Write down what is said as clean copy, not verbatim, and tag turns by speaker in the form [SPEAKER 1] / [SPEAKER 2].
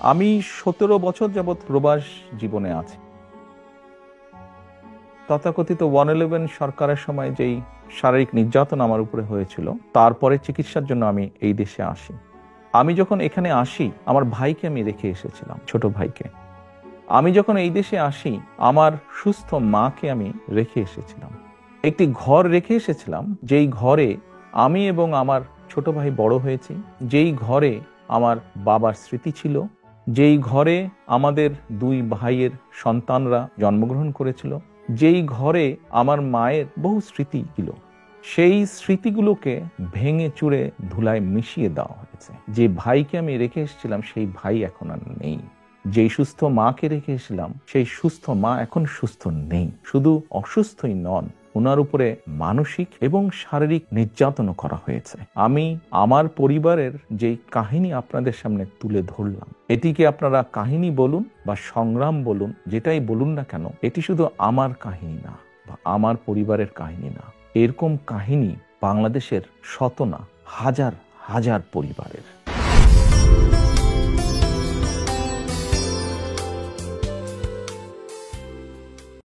[SPEAKER 1] আমি ১৭ বছর যাবৎ প্রবাস জীবনে আছি। তথাকথিত 111 সরকারের সময় যেই শারীরিক নির্যাতন আমার উপরে হয়েছিল, তারপরে চিকিৎসার জন্য আমি এই দেশে আসি। আমি যখন এখানে আসি, আমার ভাইকে আমি রেখে এসেছিলাম, ছোট ভাইকে। আমি যখন এই দেশে আসি, আমার সুস্থ মাকে আমি রেখে এসেছিলাম। একটি ঘর রেখে এসেছিলাম, যেই ঘরে আমি এবং আমার ছোট ভাই বড় হয়েছি, যেই ঘরে আমার বাবার স্মৃতি ছিল, যেই ঘরে আমাদের দুই ভাইয়ের সন্তানরা জন্মগ্রহণ করেছিল, যেই ঘরে আমার মায়ের বহু স্মৃতি ছিল, সেই স্মৃতিগুলোকে ভেঙে চুরে ধুলায় মিশিয়ে দেওয়া হয়েছে। যে ভাইকে আমি রেখে এসেছিলাম, সেই ভাই এখন আর নেই। যেই সুস্থ মাকে রেখে এসেছিলাম, সেই সুস্থ মা এখন সুস্থ নেই। শুধু অসুস্থই নন, ওনার উপরে মানসিক এবং শারীরিক নির্যাতনও করা হয়েছে। আমি আমার পরিবারের যেই কাহিনী আপনাদের সামনে তুলে ধরলাম, এটিকে আপনারা কাহিনী বলুন বা সংগ্রাম বলুন, যেটাই বলুন না কেন, এটি শুধু আমার কাহিনী না বা আমার পরিবারের কাহিনী না। এরকম কাহিনী বাংলাদেশের শত না হাজার হাজার পরিবারের।